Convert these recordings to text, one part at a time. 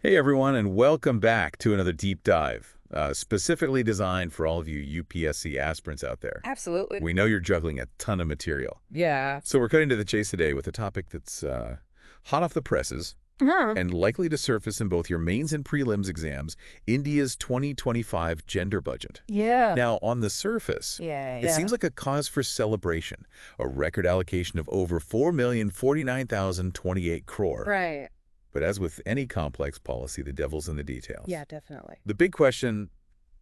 Hey everyone, and welcome back to another deep dive, specifically designed for all of you UPSC aspirants out there. Absolutely. We know you're juggling a ton of material. Yeah. So we're cutting to the chase today with a topic that's hot off the presses and likely to surface in both your mains and prelims exams, India's 2025 gender budget. Yeah. Now, on the surface, it seems like a cause for celebration, a record allocation of over 4,049,028 crore. Right. But as with any complex policy, the devil's in the details. Yeah, definitely. The big question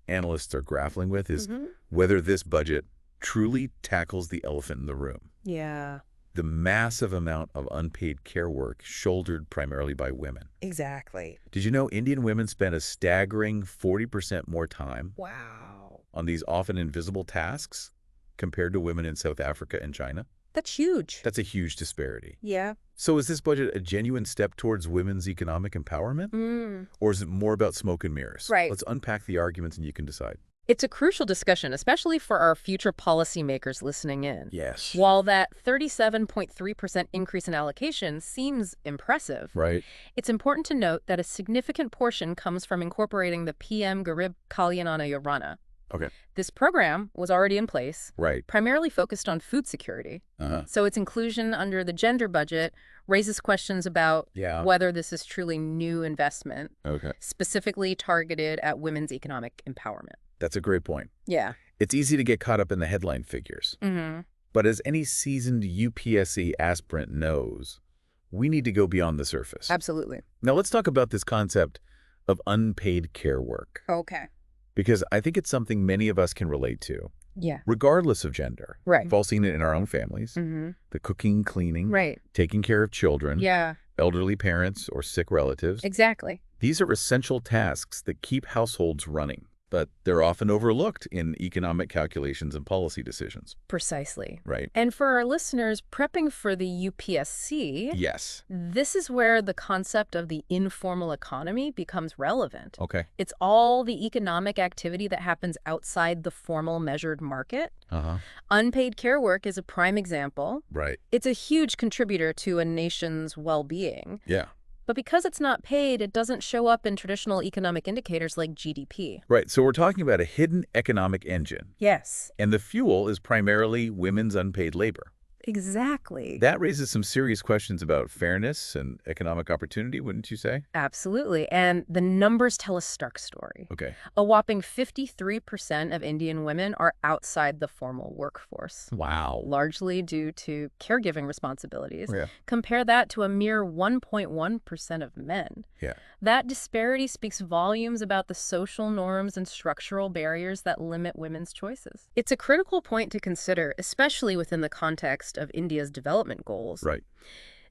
analysts are grappling with is whether this budget truly tackles the elephant in the room. Yeah. The massive amount of unpaid care work shouldered primarily by women. Exactly. Did you know Indian women spend a staggering 40% more time on these often invisible tasks compared to women in South Africa and China? That's huge. That's a huge disparity. Yeah. So is this budget a genuine step towards women's economic empowerment? Or is it more about smoke and mirrors? Right. Let's unpack the arguments and you can decide. It's a crucial discussion, especially for our future policymakers listening in. Yes. While that 37.3% increase in allocation seems impressive, Right. it's important to note that a significant portion comes from incorporating the PM Garib Kalyan Yojana. Okay. This program was already in place, Right. primarily focused on food security. So its inclusion under the gender budget raises questions about whether this is truly new investment, specifically targeted at women's economic empowerment. That's a great point. Yeah. It's easy to get caught up in the headline figures. But as any seasoned UPSC aspirant knows, we need to go beyond the surface. Absolutely. Now let's talk about this concept of unpaid care work. Okay. Because I think it's something many of us can relate to. Yeah. Regardless of gender. Right. We've all seen it in our own families. The cooking, cleaning, Right. taking care of children, Yeah. elderly parents or sick relatives. Exactly. These are essential tasks that keep households running, but they're often overlooked in economic calculations and policy decisions. Precisely. Right. And for our listeners prepping for the UPSC, Yes. this is where the concept of the informal economy becomes relevant. Okay. It's all the economic activity that happens outside the formal measured market. Unpaid care work is a prime example. Right. It's a huge contributor to a nation's well-being. Yeah. But because it's not paid, it doesn't show up in traditional economic indicators like GDP. Right. So we're talking about a hidden economic engine. Yes. And the fuel is primarily women's unpaid labor. Exactly. That raises some serious questions about fairness and economic opportunity, wouldn't you say? Absolutely. And the numbers tell a stark story. Okay. A whopping 53% of Indian women are outside the formal workforce. Wow. Largely due to caregiving responsibilities. Yeah. Compare that to a mere 1.1% of men. Yeah. That disparity speaks volumes about the social norms and structural barriers that limit women's choices. It's a critical point to consider, especially within the context of India's development goals. Right.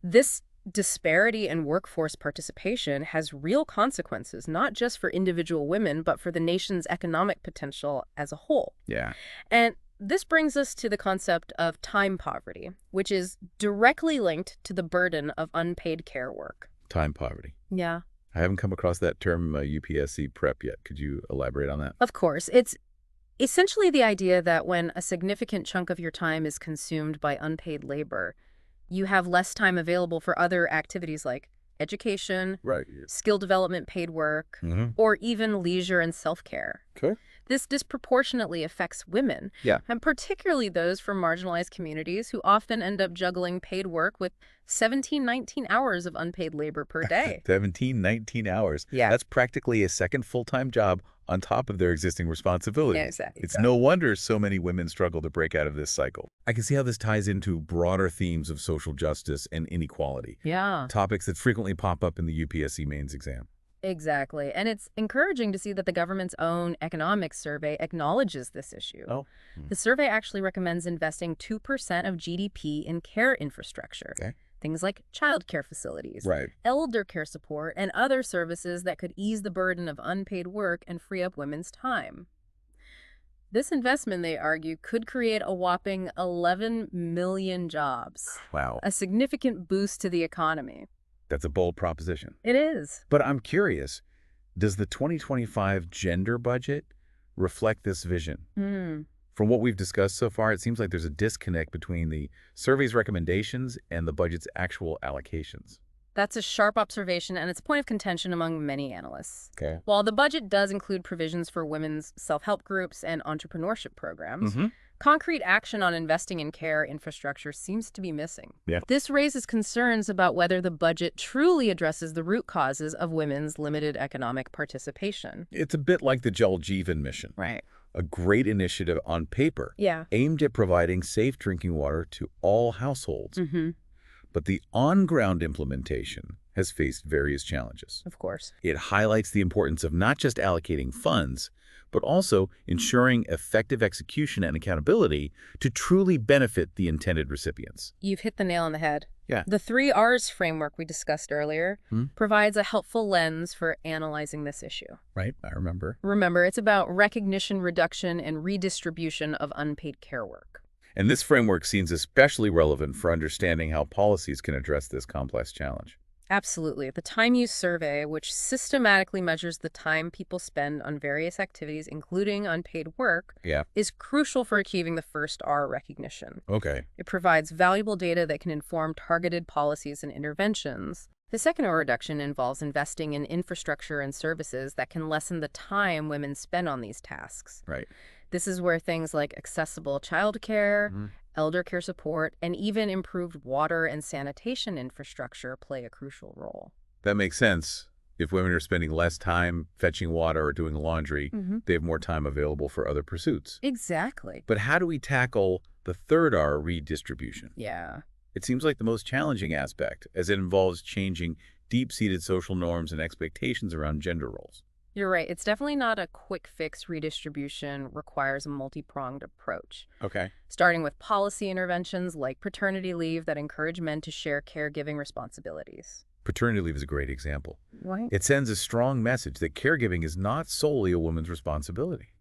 This disparity in workforce participation has real consequences, not just for individual women, but for the nation's economic potential as a whole. Yeah. And this brings us to the concept of time poverty, which is directly linked to the burden of unpaid care work. Time poverty. Yeah. I haven't come across that term UPSC prep yet. Could you elaborate on that? Of course. It's essentially the idea that when a significant chunk of your time is consumed by unpaid labor, you have less time available for other activities like education, Right. skill development, paid work, or even leisure and self-care. Okay. This disproportionately affects women, and particularly those from marginalized communities who often end up juggling paid work with 19 hours of unpaid labor per day. 19 hours. Yeah. That's practically a second full-time job on top of their existing responsibilities. Yeah, exactly. It's no wonder so many women struggle to break out of this cycle. I can see how this ties into broader themes of social justice and inequality. Yeah. Topics that frequently pop up in the UPSC mains exam. Exactly. And it's encouraging to see that the government's own economic survey acknowledges this issue. Oh. The survey actually recommends investing 2% of GDP in care infrastructure. Okay. Things like child care facilities, Right. elder care support, and other services that could ease the burden of unpaid work and free up women's time. This investment, they argue, could create a whopping 11 million jobs. Wow. A significant boost to the economy. That's a bold proposition. It is. But I'm curious, does the 2025 gender budget reflect this vision? From what we've discussed so far, it seems like there's a disconnect between the survey's recommendations and the budget's actual allocations. That's a sharp observation, and it's a point of contention among many analysts. Okay. While the budget does include provisions for women's self-help groups and entrepreneurship programs, concrete action on investing in care infrastructure seems to be missing. Yeah. This raises concerns about whether the budget truly addresses the root causes of women's limited economic participation. It's a bit like the Jal Jeevan mission. Right. A great initiative on paper. Yeah. Aimed at providing safe drinking water to all households. But the on-ground implementation has faced various challenges. Of course. It highlights the importance of not just allocating funds, but also ensuring effective execution and accountability to truly benefit the intended recipients. You've hit the nail on the head. Yeah. The 3 R's framework we discussed earlier provides a helpful lens for analyzing this issue. Right, I remember. Remember, it's about recognition, reduction, and redistribution of unpaid care work. And this framework seems especially relevant for understanding how policies can address this complex challenge. Absolutely. The Time Use Survey, which systematically measures the time people spend on various activities, including unpaid work, is crucial for achieving the first R recognition. Okay. It provides valuable data that can inform targeted policies and interventions. The second R reduction involves investing in infrastructure and services that can lessen the time women spend on these tasks. Right. This is where things like accessible childcare, elder care support, and even improved water and sanitation infrastructure play a crucial role. That makes sense. If women are spending less time fetching water or doing laundry, they have more time available for other pursuits. Exactly. But how do we tackle the third R, redistribution? Yeah. It seems like the most challenging aspect, as it involves changing deep-seated social norms and expectations around gender roles. You're right. It's definitely not a quick fix. Redistribution requires a multi-pronged approach. Okay. Starting with policy interventions like paternity leave that encourage men to share caregiving responsibilities. Paternity leave is a great example. Right. It sends a strong message that caregiving is not solely a woman's responsibility.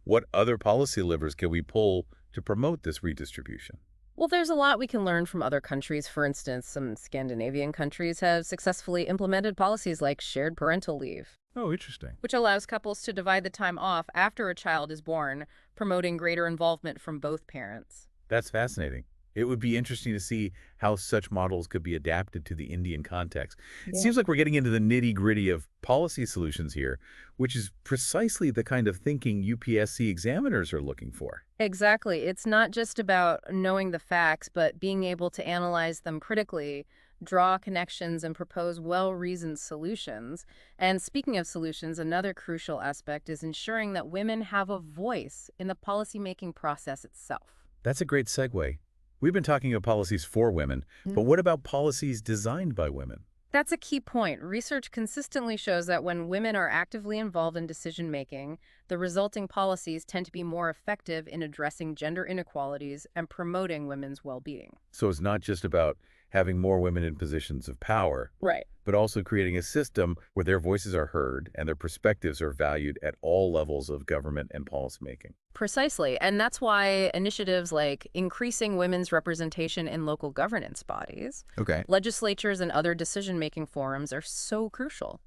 What other policy levers can we pull to promote this redistribution? Well, there's a lot we can learn from other countries. For instance, some Scandinavian countries have successfully implemented policies like shared parental leave. Oh, interesting. Which allows couples to divide the time off after a child is born, promoting greater involvement from both parents. That's fascinating. It would be interesting to see how such models could be adapted to the Indian context. It seems like we're getting into the nitty-gritty of policy solutions here, which is precisely the kind of thinking UPSC examiners are looking for. Exactly. It's not just about knowing the facts, but being able to analyze them critically, draw connections, and propose well-reasoned solutions. And speaking of solutions, another crucial aspect is ensuring that women have a voice in the policymaking process itself. That's a great segue. We've been talking about policies for women, but what about policies designed by women? That's a key point. Research consistently shows that when women are actively involved in decision-making, the resulting policies tend to be more effective in addressing gender inequalities and promoting women's well-being. So it's not just about having more women in positions of power, right, but also creating a system where their voices are heard and their perspectives are valued at all levels of government and policymaking. Precisely. And that's why initiatives like increasing women's representation in local governance bodies, legislatures, and other decision-making forums are so crucial.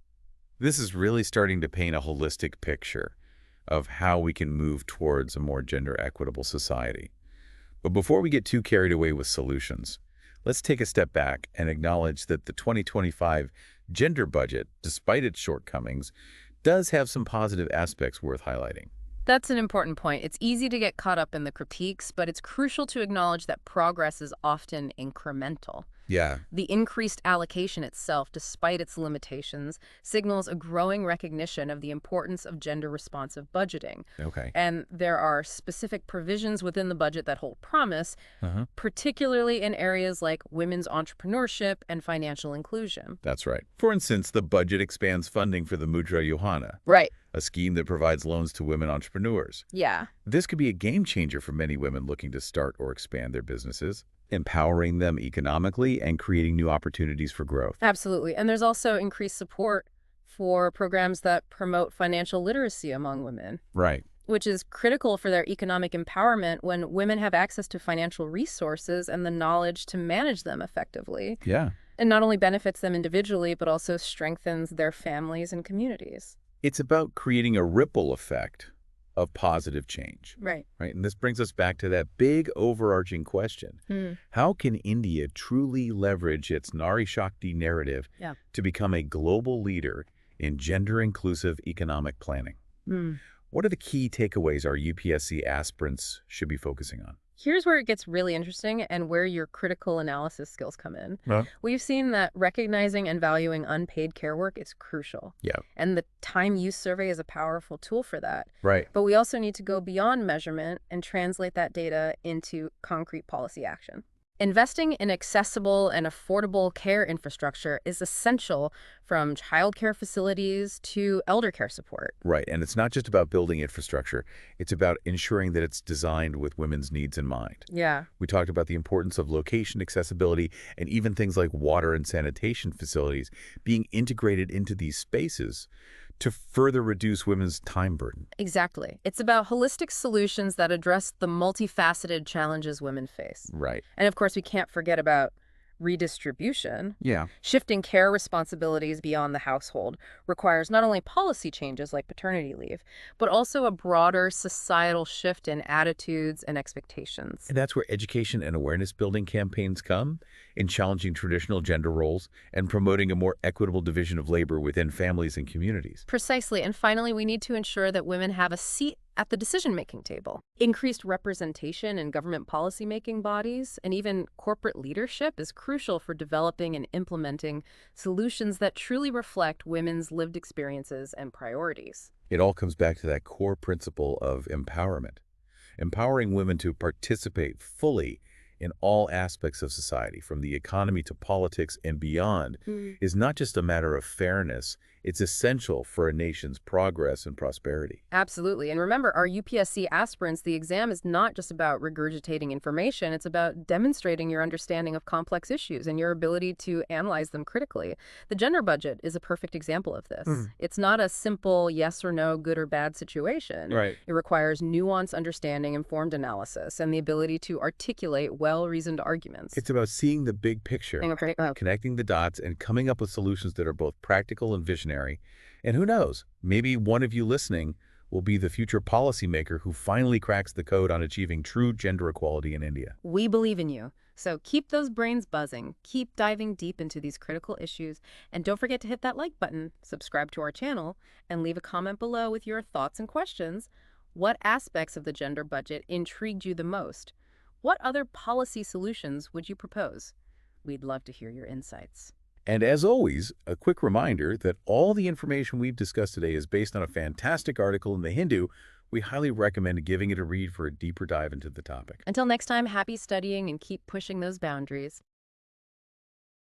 This is really starting to paint a holistic picture of how we can move towards a more gender-equitable society. But before we get too carried away with solutions, let's take a step back and acknowledge that the 2025 gender budget, despite its shortcomings, does have some positive aspects worth highlighting. That's an important point. It's easy to get caught up in the critiques, but it's crucial to acknowledge that progress is often incremental. Yeah. The increased allocation itself, despite its limitations, signals a growing recognition of the importance of gender-responsive budgeting. Okay. And there are specific provisions within the budget that hold promise, particularly in areas like women's entrepreneurship and financial inclusion. That's right. For instance, the budget expands funding for the Mudra Yohana, right, a scheme that provides loans to women entrepreneurs. Yeah. This could be a game changer for many women looking to start or expand their businesses, empowering them economically and creating new opportunities for growth. Absolutely. And there's also increased support for programs that promote financial literacy among women. Right. Which is critical for their economic empowerment when women have access to financial resources and the knowledge to manage them effectively. Yeah. It not only benefits them individually, but also strengthens their families and communities. It's about creating a ripple effect of positive change. Right. Right? And this brings us back to that big overarching question. How can India truly leverage its Nari Shakti narrative to become a global leader in gender-inclusive economic planning? What are the key takeaways our UPSC aspirants should be focusing on? Here's where it gets really interesting and where your critical analysis skills come in. Huh? We've seen that recognizing and valuing unpaid care work is crucial. Yeah. And the time use survey is a powerful tool for that. Right. But we also need to go beyond measurement and translate that data into concrete policy action. Investing in accessible and affordable care infrastructure is essential, from childcare facilities to elder care support. Right. And it's not just about building infrastructure. It's about ensuring that it's designed with women's needs in mind. Yeah. We talked about the importance of location accessibility and even things like water and sanitation facilities being integrated into these spaces to further reduce women's time burden. Exactly. It's about holistic solutions that address the multifaceted challenges women face. Right. And of course, we can't forget about redistribution. Yeah. Shifting care responsibilities beyond the household requires not only policy changes like paternity leave, but also a broader societal shift in attitudes and expectations. And that's where education and awareness building campaigns come, in challenging traditional gender roles and promoting a more equitable division of labor within families and communities. Precisely. And finally, we need to ensure that women have a seat at the decision-making table. Increased representation in government policymaking bodies and even corporate leadership is crucial for developing and implementing solutions that truly reflect women's lived experiences and priorities. It all comes back to that core principle of empowerment. Empowering women to participate fully in all aspects of society, from the economy to politics and beyond, is not just a matter of fairness. It's essential for a nation's progress and prosperity. Absolutely. And remember, our UPSC aspirants, the exam is not just about regurgitating information. It's about demonstrating your understanding of complex issues and your ability to analyze them critically. The gender budget is a perfect example of this. It's not a simple yes or no, good or bad situation. Right. It requires nuanced understanding, informed analysis, and the ability to articulate well-reasoned arguments. It's about seeing the big picture, connecting the dots, and coming up with solutions that are both practical and visionary. And who knows, maybe one of you listening will be the future policymaker who finally cracks the code on achieving true gender equality in India. We believe in you. So keep those brains buzzing, keep diving deep into these critical issues, and don't forget to hit that like button, subscribe to our channel, and leave a comment below with your thoughts and questions. What aspects of the gender budget intrigued you the most? What other policy solutions would you propose? We'd love to hear your insights. And as always, a quick reminder that all the information we've discussed today is based on a fantastic article in The Hindu. We highly recommend giving it a read for a deeper dive into the topic. Until next time, happy studying and keep pushing those boundaries.